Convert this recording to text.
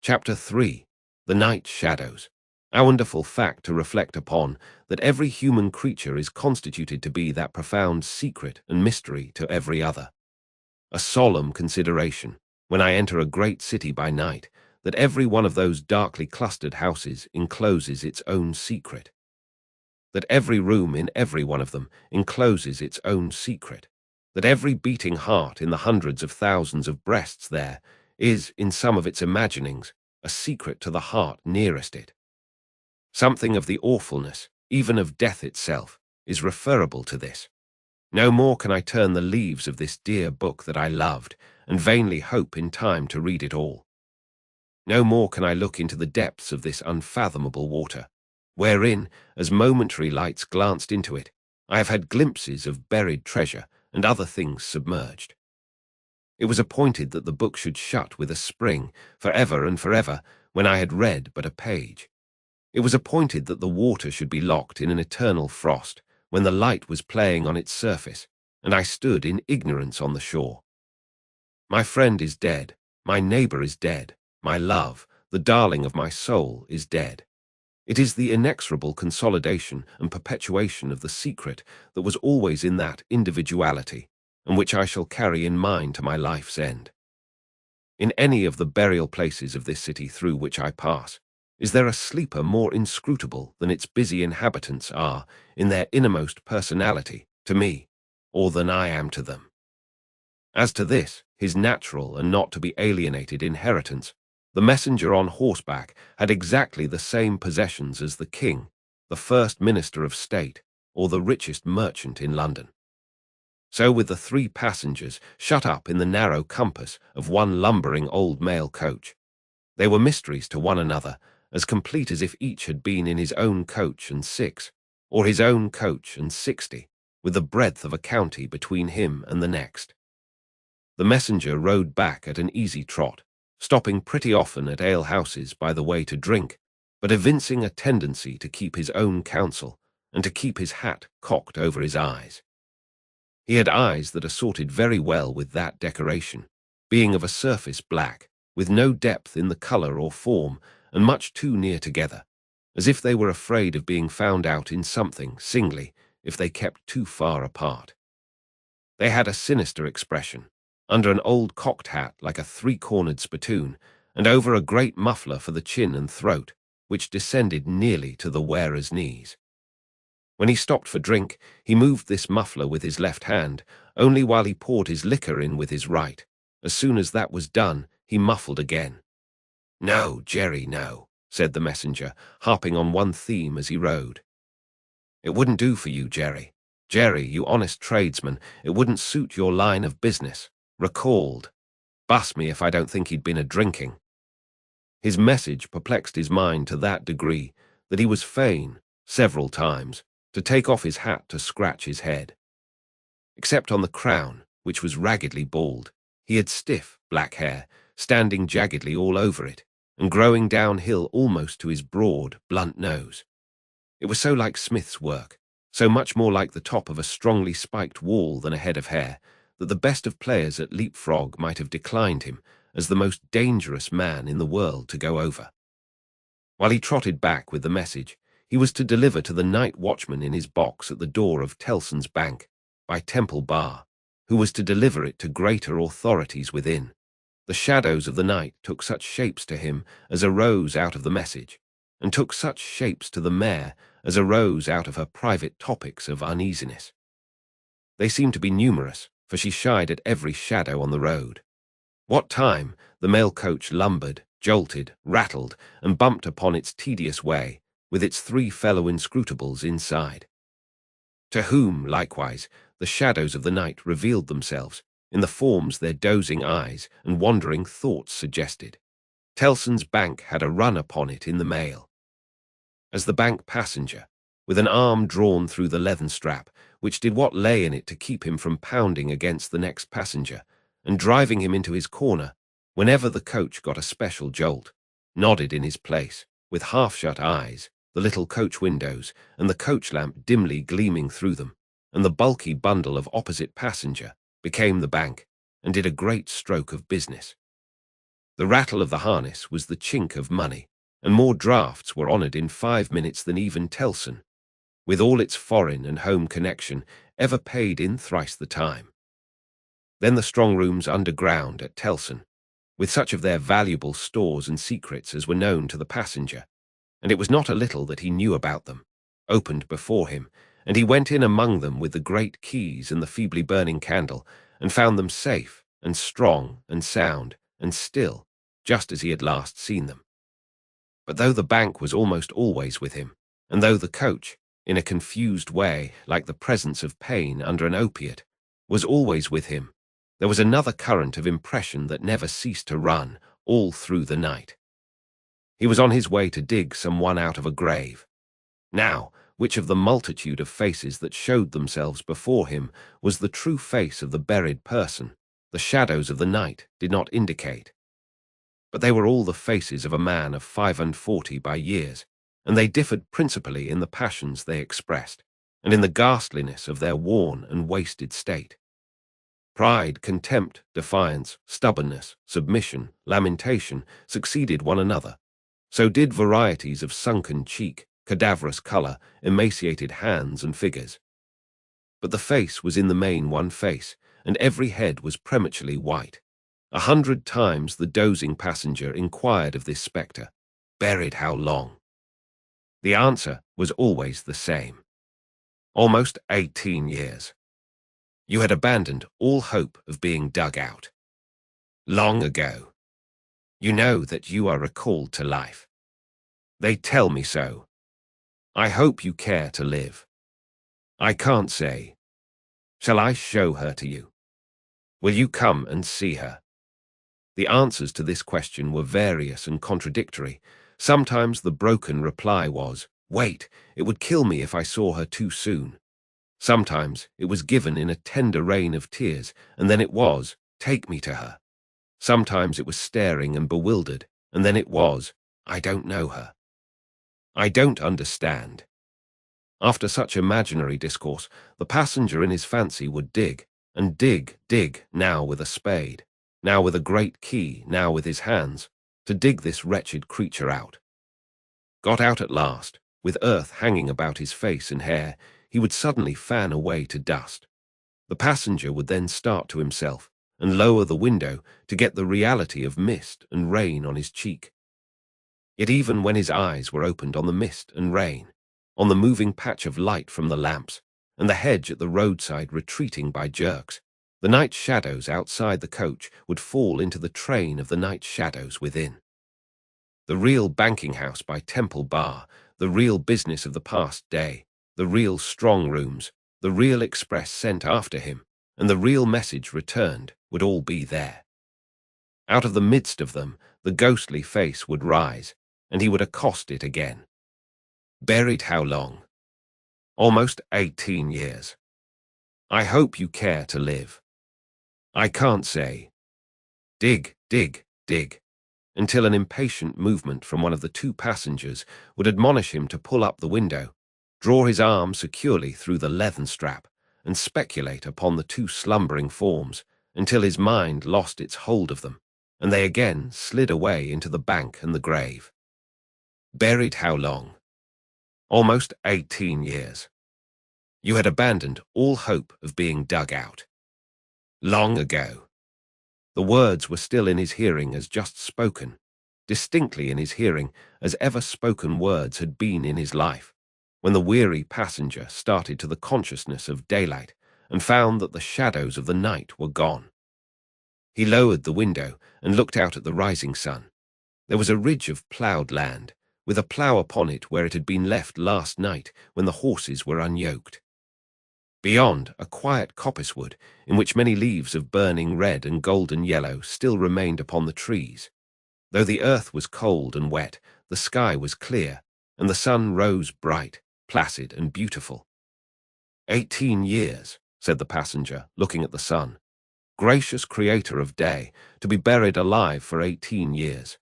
Chapter 3. The Night Shadows. A wonderful fact to reflect upon, that every human creature is constituted to be that profound secret and mystery to every other. A solemn consideration, when I enter a great city by night, that every one of those darkly clustered houses encloses its own secret. That every room in every one of them encloses its own secret. That every beating heart in the hundreds of thousands of breasts there is, in some of its imaginings, a secret to the heart nearest it. Something of the awfulness, even of death itself, is referable to this. No more can I turn the leaves of this dear book that I loved, and vainly hope in time to read it all. No more can I look into the depths of this unfathomable water, wherein, as momentary lights glanced into it, I have had glimpses of buried treasure and other things submerged. It was appointed that the book should shut with a spring, for ever and forever, when I had read but a page. It was appointed that the water should be locked in an eternal frost, when the light was playing on its surface, and I stood in ignorance on the shore. My friend is dead, my neighbor is dead, my love, the darling of my soul, is dead. It is the inexorable consolidation and perpetuation of the secret that was always in that individuality, and which I shall carry in mind to my life's end. In any of the burial places of this city through which I pass, is there a sleeper more inscrutable than its busy inhabitants are in their innermost personality to me, or than I am to them? As to this, his natural and not to be alienated inheritance, the messenger on horseback had exactly the same possessions as the king, the first minister of state, or the richest merchant in London. So with the 3 passengers shut up in the narrow compass of one lumbering old mail coach. They were mysteries to one another, as complete as if each had been in his own coach and 6, or his own coach and 60, with the breadth of a county between him and the next. The messenger rode back at an easy trot, stopping pretty often at alehouses by the way to drink, but evincing a tendency to keep his own counsel and to keep his hat cocked over his eyes. He had eyes that assorted very well with that decoration, being of a surface black, with no depth in the colour or form, and much too near together, as if they were afraid of being found out in something singly if they kept too far apart. They had a sinister expression, under an old cocked hat like a 3-cornered spittoon, and over a great muffler for the chin and throat, which descended nearly to the wearer's knees. When he stopped for drink, he moved this muffler with his left hand, only while he poured his liquor in with his right. As soon as that was done, he muffled again. "No, Jerry, no," said the messenger, harping on one theme as he rode. "It wouldn't do for you, Jerry. Jerry, you honest tradesman, it wouldn't suit your line of business. Recalled. Bust me if I don't think he'd been a-drinking." His message perplexed his mind to that degree that he was fain, several times, to take off his hat to scratch his head. Except on the crown, which was raggedly bald, he had stiff, black hair, standing jaggedly all over it, and growing downhill almost to his broad, blunt nose. It was so like Smith's work, so much more like the top of a strongly spiked wall than a head of hair, that the best of players at leapfrog might have declined him as the most dangerous man in the world to go over. While he trotted back with the message, he was to deliver to the night watchman in his box at the door of Tellson's Bank, by Temple Bar, who was to deliver it to greater authorities within. The shadows of the night took such shapes to him as arose out of the message, and took such shapes to the mare as arose out of her private topics of uneasiness. They seemed to be numerous, for she shied at every shadow on the road. What time the mail coach lumbered, jolted, rattled, and bumped upon its tedious way, with its 3 fellow inscrutables inside. To whom, likewise, the shadows of the night revealed themselves, in the forms their dozing eyes and wandering thoughts suggested. Tellson's Bank had a run upon it in the mail. As the bank passenger, with an arm drawn through the leathern strap, which did what lay in it to keep him from pounding against the next passenger, and driving him into his corner, whenever the coach got a special jolt, nodded in his place, with half-shut eyes, the little coach windows, and the coach lamp dimly gleaming through them, and the bulky bundle of opposite passenger, became the bank, and did a great stroke of business. The rattle of the harness was the chink of money, and more drafts were honoured in 5 minutes than even Telson, with all its foreign and home connection, ever paid in thrice the time. Then the strong rooms underground at Telson, with such of their valuable stores and secrets as were known to the passenger, and it was not a little that he knew about them, opened before him, and he went in among them with the great keys and the feebly burning candle, and found them safe and strong and sound and still, just as he had last seen them. But though the bank was almost always with him, and though the coach, in a confused way, like the presence of pain under an opiate, was always with him, there was another current of impression that never ceased to run all through the night. He was on his way to dig some one out of a grave. Now, which of the multitude of faces that showed themselves before him was the true face of the buried person, the shadows of the night did not indicate. But they were all the faces of a man of 45 by years, and they differed principally in the passions they expressed, and in the ghastliness of their worn and wasted state. Pride, contempt, defiance, stubbornness, submission, lamentation succeeded one another. So did varieties of sunken cheek, cadaverous colour, emaciated hands and figures. But the face was in the main one face, and every head was prematurely white. 100 times the dozing passenger inquired of this spectre, "Buried how long?" The answer was always the same. Almost 18 years. You had abandoned all hope of being dug out. Long ago. You know that you are recalled to life. They tell me so. I hope you care to live. I can't say. Shall I show her to you? Will you come and see her? The answers to this question were various and contradictory. Sometimes the broken reply was, "Wait, it would kill me if I saw her too soon." Sometimes it was given in a tender rain of tears, and then it was, "Take me to her." Sometimes it was staring and bewildered, and then it was, "I don't know her. I don't understand." After such imaginary discourse, the passenger in his fancy would dig, and dig, now with a spade, now with a great key, now with his hands, to dig this wretched creature out. Got out at last, with earth hanging about his face and hair, he would suddenly fan away to dust. The passenger would then start to himself, and lower the window to get the reality of mist and rain on his cheek. Yet even when his eyes were opened on the mist and rain, on the moving patch of light from the lamps, and the hedge at the roadside retreating by jerks, the night shadows outside the coach would fall into the train of the night shadows within. The real banking house by Temple Bar, the real business of the past day, the real strong rooms, the real express sent after him, and the real message returned would all be there. Out of the midst of them, the ghostly face would rise, and he would accost it again. Buried how long? Almost 18 years. I hope you care to live. I can't say. Dig, until an impatient movement from one of the two passengers would admonish him to pull up the window, draw his arm securely through the leathern strap, and speculate upon the two slumbering forms until his mind lost its hold of them, and they again slid away into the bank and the grave. Buried how long? Almost 18 years. You had abandoned all hope of being dug out. Long ago. The words were still in his hearing as just spoken, distinctly in his hearing as ever spoken words had been in his life, when the weary passenger started to the consciousness of daylight and found that the shadows of the night were gone. He lowered the window and looked out at the rising sun. There was a ridge of ploughed land, with a plough upon it where it had been left last night when the horses were unyoked. Beyond, a quiet coppicewood, in which many leaves of burning red and golden yellow still remained upon the trees. Though the earth was cold and wet, the sky was clear, and the sun rose bright, placid, and beautiful. 18 years, said the passenger, looking at the sun. Gracious creator of day, to be buried alive for 18 years.